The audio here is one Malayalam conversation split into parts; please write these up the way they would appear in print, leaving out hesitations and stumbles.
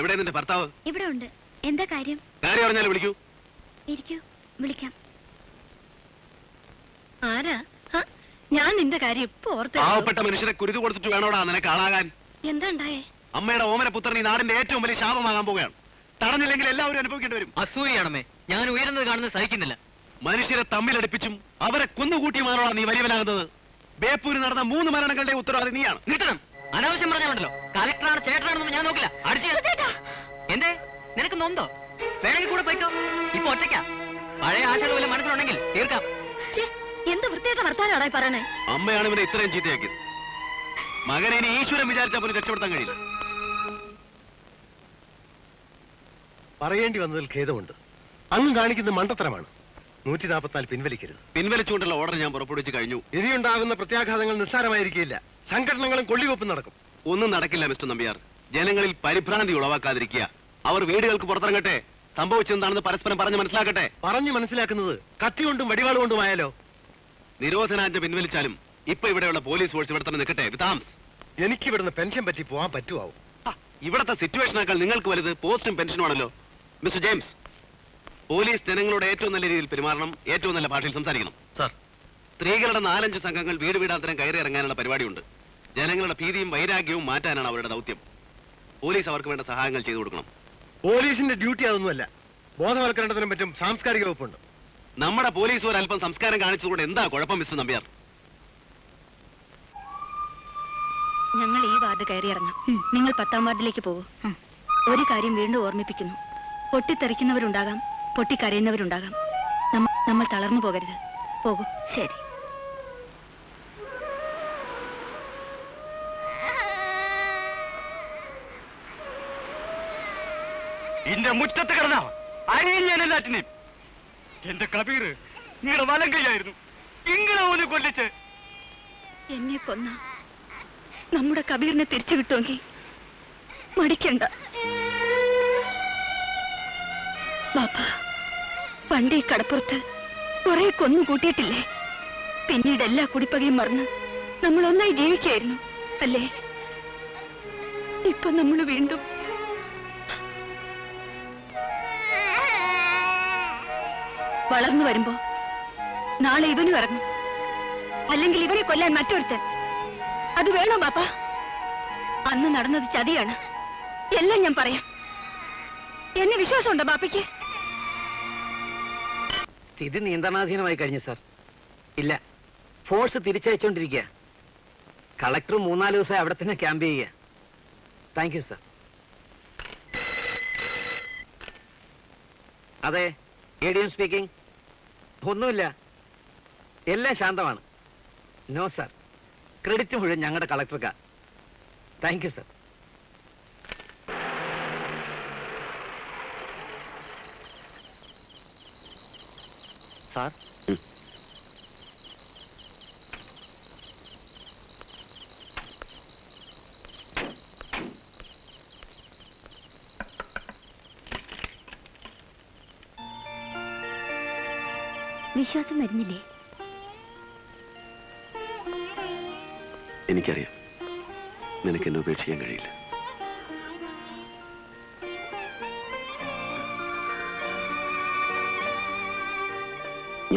എവിടെ നിന്റെ ഭർത്താവ്? ഇവിടെ ഉണ്ട്. എന്താ കാര്യം? കാര്യം അറിഞ്ഞാലും വിളിക്കൂ. ഇരിക്കൂ, വിളിക്കാം. ആരാ? ഞാൻ നിന്റെ കാര്യം ഇപ്പൊ ഓർത്ത്. പാവപ്പെട്ട മനുഷ്യരെ കുരുതി കൊടുത്തിട്ട് വേണോടാ നിനക്ക് ആളാകാൻ? എന്താ ഉണ്ടായേ? അമ്മയുടെ ഓമന പുത്രൻ ഈ നാടിന്റെ ഏറ്റവും വലിയ ശാപമാകാൻ പോവുകയാണ്. തടഞ്ഞില്ലെങ്കിൽ എല്ലാവരും അനുഭവിക്കേണ്ടി വരും. അസൂയാണമേ, ഞാൻ ഉയരുന്നത് കാണുന്നത് സഹിക്കുന്നില്ല. മനുഷ്യരെ തമ്മിലടിപ്പിച്ചും അവരെ കുന്നുകൂട്ടിയുമാണോടാ നീ വലിയവനാകുന്നത്? ബേപ്പൂരിൽ നടന്ന 3 മരണങ്ങളുടെ ഉത്തരവാദി നീയാണ്. നീട്ടണം. അനാവശ്യം പറഞ്ഞാണല്ലോ. കലക്ടറാണ് ചേട്ടനാണെന്ന് ഞാൻ നോക്കില്ല. അടിച്ചു എന്തേ? നിനക്ക് നൊന്തോ? വേണമെങ്കിൽ കൂടെ പോയിക്കോ. ഇപ്പൊ ഒറ്റയ്ക്കാ. പഴയ ആശകൾ വല്ല മനസ്സിലുണ്ടെങ്കിൽ തീർക്കാം. എന്ത് വൃത്തിയായിട്ട വർത്താനാടായി പറയണേ? അമ്മയാണ് ഇവനെ ഇത്രയും ചീത്തയാക്കിയത്. മകനെ ഇനി ഈശ്വരൻ വിചാരിച്ചാൽ പോലും രക്ഷപ്പെടുത്താൻ കഴിയില്ല. പറയേണ്ടി വന്നതിൽ ഖേദമുണ്ട്. അങ്ങ് കാണിക്കുന്ന മണ്ടത്തരമാണ്. 144 പിൻവലിക്കരുത്. പിൻവലിച്ചുകൊണ്ടുള്ള ഓർഡർ ഞാൻ പുറപ്പെടുവിച്ച് കഴിഞ്ഞു. ഇനിയുണ്ടാകുന്ന പ്രത്യാഘാതങ്ങൾ നിസ്സാരമായിരിക്കില്ല. സംഘടനകളും കൊള്ളിവെപ്പ് നടക്കും. ഒന്നും നടക്കില്ല മിസ്റ്റർ നമ്പ്യാർ. ജനങ്ങളിൽ പരിഭ്രാന്തി ഉളവാക്കാതിരിക്കുക. അവർ വീടുകൾക്ക് പുറത്തിറങ്ങട്ടെ. സംഭവിച്ചെന്താണെന്ന് പരസ്പരം പറഞ്ഞ് മനസ്സിലാക്കട്ടെ. പറഞ്ഞു മനസ്സിലാക്കുന്നത് കത്തികൊണ്ടും വടിവാളുകൊണ്ടുമായാലോ? നിരോധനാജ്ഞ പിൻവലിച്ചാലും ഇപ്പൊ ഇവിടെയുള്ള പോലീസ് ഫോഴ്സ് ഇവിടെ തന്നെ നിൽക്കട്ടെ. വിതാംസ്, എനിക്ക് ഇവിടുന്ന് പെൻഷൻ പറ്റി പോവാൻ പറ്റുമാവും. ഇവിടത്തെ സിറ്റുവേഷനേക്കാൾ നിങ്ങൾക്ക് വലുത് പോസ്റ്റും പെൻഷനുമാണല്ലോ. മിസ്റ്റർ ജെയിംസ്, പോലീസ് ജനങ്ങളോട് ഏറ്റവും നല്ല രീതിയിൽ പെരുമാറണം. ഏറ്റവും നല്ല ഭാഷയിൽ സംസാരിക്കണം. സർ, സ്ത്രീകളുടെ 4-5 സംഘങ്ങൾ വീട് വീടാന്തരം കയറി ഇറങ്ങാനുള്ള പരിപാടിയുണ്ട്. ജനങ്ങളുടെ ഭീതിയും വൈരാഗ്യവും മാറ്റാനാണ് അവരുടെ ദൗത്യം. പോലീസ് അവർക്ക് വേണ്ട സഹായങ്ങൾ ചെയ്തു കൊടുക്കണം. പോലീസിന്റെ ഡ്യൂട്ടി അതൊന്നുമല്ല. ബോധവൽക്കരണത്തിനും പറ്റും സാംസ്കാരിക വകുപ്പുണ്ട്. നമ്മുടെ പോലീസ് ഒരു അല്പം സംസ്കാരം കാണിച്ചതുകൊണ്ട് എന്താ കുഴപ്പം മിസ്റ്റർ നമ്പ്യാർ? ഞങ്ങൾ ഈ വാർഡ് കയറി ഇറങ്ങാം. നിങ്ങൾ 10ാം വാർഡിലേക്ക് പോകും. ഒരു കാര്യം വീണ്ടും ഓർമ്മിപ്പിക്കുന്നു. പൊട്ടിത്തെറിക്കുന്നവരുണ്ടാകാം, പൊട്ടിക്കരയുന്നവരുണ്ടാകാം. നമ്മൾ തളർന്നു പോകരുത്. പോകൂ. ശരി. എന്റെ മുറ്റത്ത് കിടന്ന അരിയും ഞാൻ എല്ലാറ്റിനെയും. എന്റെ കബീർ നീയുടെ വലം കൈയായിരുന്നു. ഇങ്ങനെ പോലും കൊല്ലിച്ച് എന്നെ കൊന്ന നമ്മുടെ കബീറിനെ തിരിച്ചു കിട്ടുമെങ്കിൽ മടിക്കണ്ട. ബാപ്പ, പണ്ട് ഈ കടപ്പുറത്ത് കുറെ കൊന്നു കൂട്ടിയിട്ടില്ലേ? പിന്നീട് എല്ലാ കുടിപ്പകയും മറന്ന് നമ്മൾ ഒന്നായി ജീവിക്കായിരുന്നു അല്ലേ? ഇപ്പൊ നമ്മൾ വീണ്ടും വളർന്നു വരുമ്പോ നാളെ ഇവനും ഇറങ്ങും, അല്ലെങ്കിൽ ഇവനെ കൊല്ലാൻ മറ്റൊരുത്തൻ. അത് വേണോ ബാപ്പ? അന്ന് നടന്നത് ചതിയാണ്. എല്ലാം ഞാൻ പറയാം. എന്നെ വിശ്വാസമുണ്ടോ ബാപ്പയ്ക്ക്? സ്ഥിതി നിയന്ത്രണാധീനമായി കഴിഞ്ഞു സാർ. ഇല്ല, ഫോഴ്സ് തിരിച്ചയച്ചോണ്ടിരിക്കുക. കളക്ടർ 3-4 ദിവസമായി അവിടെ തന്നെ ക്യാമ്പ് ചെയ്യുക. Thank you sir. അതെ, ADM സ്പീക്കിംഗ്. ഒന്നുമില്ല, എല്ലാം ശാന്തമാണ്. നോ സാർ, ക്രെഡിറ്റ് മുഴുവൻ ഞങ്ങളുടെ കളക്ടർക്കാ. Thank you sir. സാർ, വിശ്വാസം വരുന്നില്ലേ? എനിക്കറിയാം നിനക്ക് എന്നെ ഉപേക്ഷിക്കാൻ കഴിയില്ല.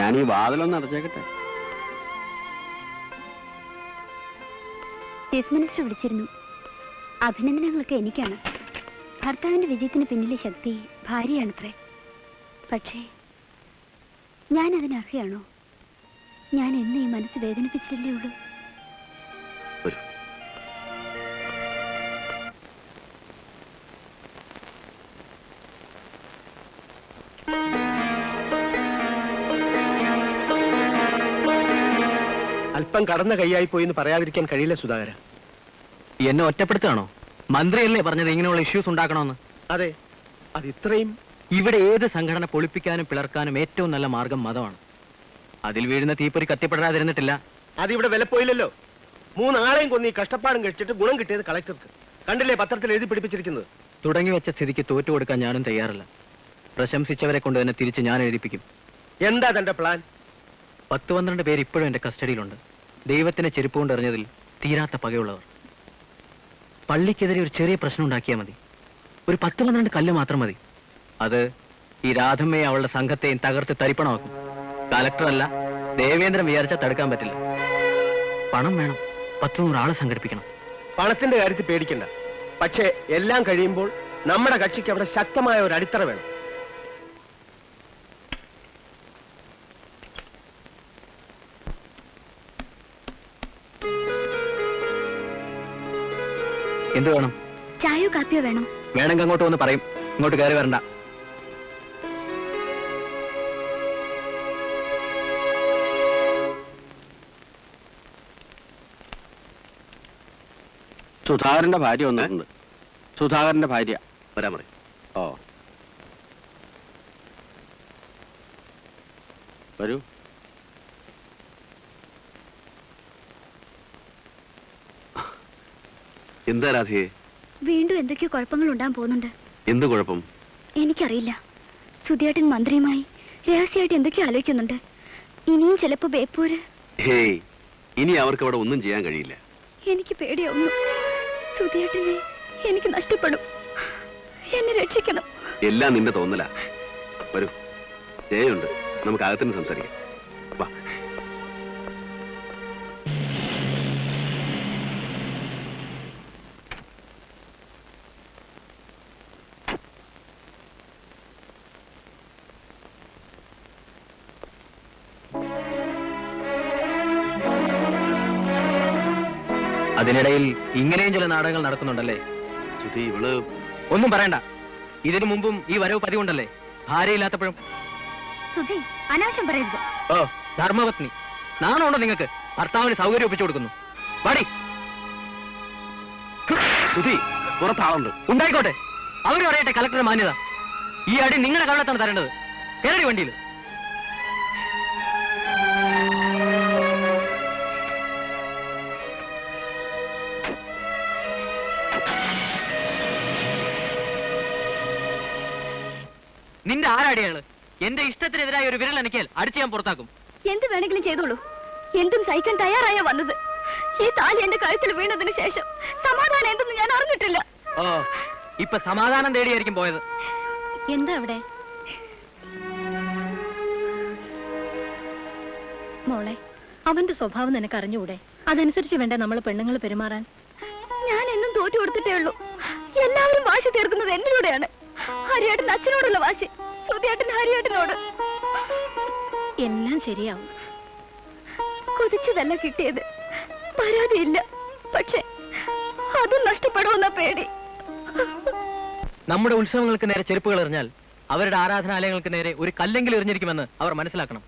ഞാൻ ഈ വാതിലൊന്ന് അടച്ചേക്കട്ടെ. ചീഫ് മിനിസ്റ്റർ വിളിച്ചിരുന്നു. അഭിനന്ദനങ്ങളൊക്കെ എനിക്കാണ്. ഭർത്താവിന്റെ വിജയത്തിന് പിന്നിലെ ശക്തി ഭാര്യയാണത്രേ. പക്ഷേ ഞാൻ അതിന് അർഹയാണോ? ഞാൻ എന്ന് ഈ മനസ്സ് വേദനിപ്പിച്ചില്ലേ ഉള്ളൂ. അല്പം കടന്ന കൈയായി പോയി എന്ന് പറയാതിരിക്കാൻ കഴിയില്ല സുധാകര. എന്നെ ഒറ്റപ്പെടുത്തുകയാണോ? മന്ത്രിയല്ലേ പറഞ്ഞത് ഇങ്ങനെയുള്ള ഇഷ്യൂസ് ഉണ്ടാക്കണമെന്ന്? അതെ, അത് ഇത്രയും. ഇവിടെ ഏത് സംഘടന പൊളിപ്പിക്കാനും പിളർക്കാനും ഏറ്റവും നല്ല മാർഗം മതമാണ്. അതിൽ വീഴുന്ന തീപ്പൊരി കത്തിപ്പെടാതിരുന്നിട്ടില്ല. അതിവിടെ വിലപ്പോയില്ലല്ലോ. 3 ആളെയും കൊന്ന് ഈ കഷ്ടപ്പാടും കഴിച്ചിട്ട് ഗുണം കിട്ടിയത് കളക്ടർക്ക്. കണ്ടില്ലേ പത്രത്തിൽ എഴുതി പിടിപ്പിച്ചിരിക്കുന്നത്? തുടങ്ങി വെച്ച സ്ഥിതിക്ക് തോറ്റു കൊടുക്കാൻ ഞാനും തയ്യാറല്ല. പ്രശംസിച്ചവരെ കൊണ്ട് തന്നെ തിരിച്ച് ഞാൻ എഴുതിപ്പിക്കും. എന്താ തന്റെ പ്ലാൻ? 10-12 പേര് ഇപ്പോഴും എന്റെ കസ്റ്റഡിയിലുണ്ട്. ദൈവത്തിനെ ചെരുപ്പ് കൊണ്ട് എറിഞ്ഞതിൽ തീരാത്ത പകയുള്ളവർ. പള്ളിക്കെതിരെ ഒരു ചെറിയ പ്രശ്നം ഉണ്ടാക്കിയാൽ മതി. ഒരു 10-12 കല്ല് മാത്രം മതി. അത് ഈ രാധമ്മയെ അവളുടെ സംഘത്തെയും തകർത്ത് തരിപ്പണമാക്കും. കലക്ടറല്ല, ദേവേന്ദ്രൻ വിചാരിച്ചാൽ തടുക്കാൻ പറ്റില്ല. പണം വേണം, 10-100 ആളെ സംഘടിപ്പിക്കണം. പണത്തിന്റെ കാര്യത്തിൽ പേടിക്കണ്ട. പക്ഷേ എല്ലാം കഴിയുമ്പോൾ നമ്മുടെ കക്ഷിക്ക് അവിടെ ശക്തമായ ഒരു അടിത്തറ വേണം. എന്ത് വേണം? ചായയോ കാപ്പിയോ വേണം? വേണമെങ്കിൽ അങ്ങോട്ട് വന്ന് പറയും. ഇങ്ങോട്ട് കയറി വരണ്ട. സുധാകരന്റെ ഭാര്യ വന്നിട്ടുണ്ട്. സുധാകരന്റെ ഭാര്യ വരാൻ പറയും. ഓ വരൂ. എന്താ രാധയെ? വീണ്ടും എന്തൊക്കെയോ കുഴപ്പങ്ങൾ ഉണ്ടാകാൻ പോകുന്നുണ്ട്. എന്ത് കുഴപ്പം? എനിക്കറിയില്ല. സുധിയേട്ടൻ മന്ത്രിയുമായി രഹസ്യമായിട്ട് എന്തൊക്കെയോ ആലോചിക്കുന്നുണ്ട്. ഇനിയും ചിലപ്പോ ബേപ്പൂര്. ഹേയ്, ഇനി അവർക്ക് അവിടെ ഒന്നും ചെയ്യാൻ കഴിയില്ല. എനിക്ക് പേടിയാവുന്നു. സുധിയേട്ടനെ എനിക്ക് നഷ്ടപ്പെടും. എന്നെ രക്ഷിക്കണം. എല്ലാം നിന്റെ തോന്നലാ. വരൂ, ജയുണ്ട്, നമുക്ക് അകത്തിന് സംസാരിക്കാം. വാ. അതിനിടയിൽ ഇങ്ങനെയും ചില നാടകങ്ങൾ നടക്കുന്നുണ്ടല്ലേ? സുധി, ഇവള് ഒന്നും പറയണ്ട. ഇതിനു മുമ്പും ഈ വരവ് പതിവുണ്ടല്ലേ, ഭാര്യയില്ലാത്തപ്പോഴും. സുധി, അനാവശ്യം പറയരുത്. ഓ, ധർമ്മപത്നി. നാണമുണ്ടോ നിങ്ങൾക്ക്? ഭർത്താവിന് സൗകര്യം ഒപ്പിച്ചു കൊടുക്കുന്നു. പാടി. സുധി, പുറത്താളുണ്ട്. ഉണ്ടായിക്കോട്ടെ, അവരും അറിയട്ടെ കളക്ടറുടെ മാന്യത. ഈ അടി നിങ്ങളുടെ കവളത്താണ് തരേണ്ടത്. കയറി വണ്ടിയിൽ. നിന്റെ ആരാടിയാണ്? എന്റെ ഇഷ്ടത്തിനെതിരായ ഒരു വിരൽ അനക്കിയാൽ അടിച്ച് ഞാൻ പുറത്താക്കും. എന്ത് വേണമെങ്കിലും ചെയ്തോളൂ. എന്തും സഹിക്കാൻ തയ്യാറായ വന്നത്. ഈ താലി എന്റെ കഴുത്തിൽ വീണതിന് ശേഷം സമാധാനം എന്തെന്ന് ഞാൻ അറിഞ്ഞിട്ടില്ല. ഓ, ഇപ്പൊ സമാധാനം തേടിയായിരിക്കും പോയത്. എന്താ അവിടെ? മോളെ, അവന്റെ സ്വഭാവം നിനക്ക് അറിഞ്ഞുകൂടെ? അതനുസരിച്ച് വേണ്ട നമ്മൾ പെണ്ണുങ്ങൾ പെരുമാറാൻ. ഞാൻ എന്നും തോറ്റു കൊടുത്തിട്ടേ ഉള്ളൂ. എല്ലാവരും വാശി തീർക്കുന്നത് എന്നിലൂടെയാണ്. ഹരിയേട്ടൻ അച്ഛനോടുള്ള വാശി, സുധിയേട്ടൻ ഹരിയേട്ടനോട്. എല്ലാം ശരിയാവും. കൊതിച്ചതല്ല കിട്ടിയത്. പരാതിയില്ല, പക്ഷെ അതും നഷ്ടപ്പെടുമെന്ന പേടി. നമ്മുടെ ഉത്സവങ്ങൾക്ക് നേരെ ചെരുപ്പുകൾ എറിഞ്ഞാൽ അവരുടെ ആരാധനാലയങ്ങൾക്ക് നേരെ ഒരു കല്ലെങ്കിലും എറിഞ്ഞിരിക്കുമെന്ന് അവർ മനസ്സിലാക്കണം.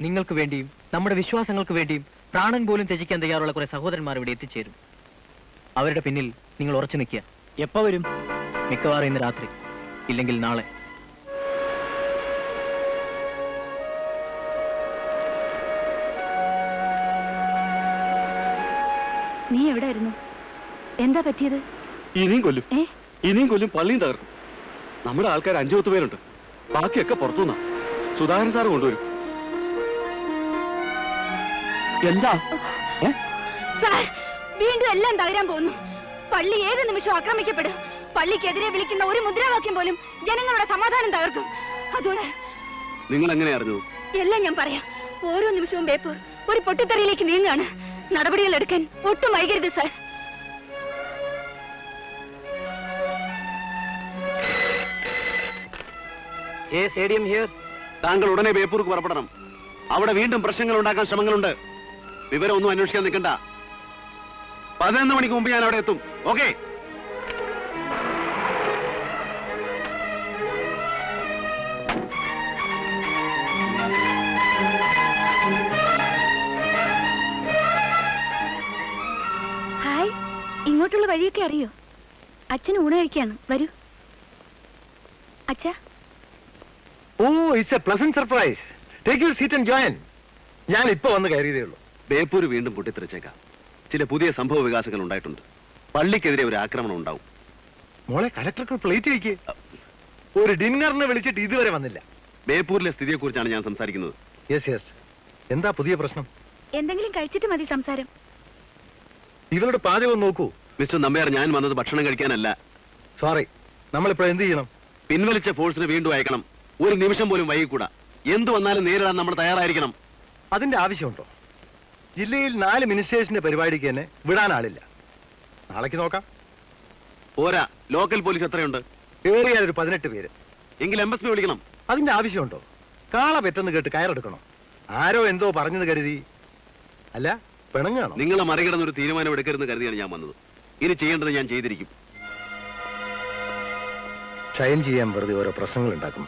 നിങ്ങൾക്ക് വേണ്ടിയും നമ്മുടെ വിശ്വാസങ്ങൾക്ക് വേണ്ടിയും പ്രാണൻ പോലും ത്യജിക്കാൻ തയ്യാറുള്ള കുറെ സഹോദരന്മാർ ഇവിടെ എത്തിച്ചേരും. അവരുടെ പിന്നിൽ നിങ്ങൾ ഉറച്ചു നിൽക്കുക. എപ്പോ വരും? മിക്കവാറും ഇന്ന് രാത്രി, ഇല്ലെങ്കിൽ നാളെ. നീ എവിടെയായിരുന്നു? എന്താ പറ്റിയത്? ഇനിയും കൊല്ലും, ഏ? ഇനിയും കൊല്ലും, പള്ളിയും തകർക്കും. നമ്മുടെ ആൾക്കാർ 5-10 പേരുണ്ട്. ബാക്കിയൊക്കെ പുറത്തുനിന്നാ. സുധാകരൻ സാറ് കൊണ്ടുവരും. എന്താ? സാർ, വീണ്ടും എല്ലാം തകരാൻ പോകുന്നു. പള്ളി ഏത് നിമിഷവും ആക്രമിക്കപ്പെടും. പള്ളിക്കെതിരെ വിളിക്കുന്ന ഒരു മുദ്രാവാക്യം പോലും ജനങ്ങളുടെ സമാധാനം തകർക്കും. അതോടെ നിങ്ങൾ എങ്ങനെ അറിഞ്ഞു? എല്ലാം ഞാൻ പറയാം. ഓരോ നിമിഷവും ബേപ്പൂർ ഒരു പൊട്ടിത്തെറിയിലേക്ക് നീങ്ങുകയാണ്. നടപടികൾ എടുക്കാൻ ഒട്ടും വൈകരുത് സാർ. താങ്കൾ ഉടനെ ബേപ്പൂർക്ക് പുറപ്പെടണം. അവിടെ വീണ്ടും പ്രശ്നങ്ങൾ ഉണ്ടാക്കാൻ ശ്രമങ്ങളുണ്ട്. വിവരമൊന്നും അന്വേഷിക്കാൻ നിൽക്കണ്ട. 11 മണിക്ക് മുമ്പ് ഞാൻ അവിടെ എത്തും. ഓക്കെ? ഹായ്, ഇങ്ങോട്ടുള്ള വഴിയൊക്കെ അറിയോ? അച്ഛൻ ഊണ് കഴിക്കാണ്. വരൂ. അച്ഛാ. Oh, it's a pleasant surprise. Take your seat and join. ഞാൻ ഇപ്പൊ വന്ന് കയറിയതേ ഉള്ളൂ. ബേപ്പൂര് വീണ്ടും പൊട്ടിത്തെറിച്ചേക്കാം. ചില പുതിയ സംഭവ വികാസങ്ങൾ ഉണ്ടായിട്ടുണ്ട്. പള്ളിക്കെതിരെ ഒരു ആക്രമണം ഉണ്ടാവും. മോളെ, കലക്ടർക്ക് പ്ലേറ്റ് വയ്ക്ക്. ഒരു ഡിന്നറിന് വിളിച്ചിട്ട് ഇതുവരെ വന്നില്ല. ബേപ്പൂരിലെ സ്ഥിതിയെ കുറിച്ചാണ് ഞാൻ സംസാരിക്കുന്നത്. Yes yes. എന്താ പുതിയ പ്രശ്നം? എന്തെങ്കിലും കഴിച്ചിട്ട് മതി സംസാരം. ഇവരുടെ പാചകം നോക്കൂ. മിസ്റ്റർ നമ്പ്യാർ, ഞാൻ വന്നത് ഭക്ഷണം കഴിക്കാനല്ല. സോറി, നമ്മളിപ്പോ എന്ത് ചെയ്യണം? പിൻവലിച്ച ഫോഴ്സിനെ വീണ്ടും അയക്കണം. ഒരു നിമിഷം പോലും വൈകിക്കൂടാ. എന്തു വന്നാലും നേരിടാൻ നമ്മൾ തയ്യാറായിരിക്കണം. അതിന്റെ ആവശ്യമുണ്ടോ? ജില്ലയിൽ 4 മിനിസ്റ്റേഴ്സിന്റെ പരിപാടിക്ക് തന്നെ വിടാൻ ആളില്ല. നാളേക്ക് നോക്കാം. പോരാ, ലോക്കൽ പോലീസ് എത്രയുണ്ട്? ഏറിയാൽ ഒരു 18 പേര്. എങ്കിൽ MSP വിളിക്കണം. അതിന്റെ ആവശ്യമുണ്ടോ? കാള പെട്ടെന്ന് കേട്ട് കയറെടുക്കണം. ആരോ എന്തോ പറഞ്ഞത് കരുതി. അല്ല, പിണങ്ങാണോ? നിങ്ങളെ മറികടന്ന് ഒരു തീരുമാനം എടുക്കരുതെന്ന് കരുതിയാണ് ഞാൻ വന്നത്. ഇനി ചെയ്യേണ്ടത് ഞാൻ ചെയ്തിരിക്കും. ക്ഷയം ചെയ്യാൻ വെറുതെ ഓരോ പ്രശ്നങ്ങൾ ഉണ്ടാക്കും.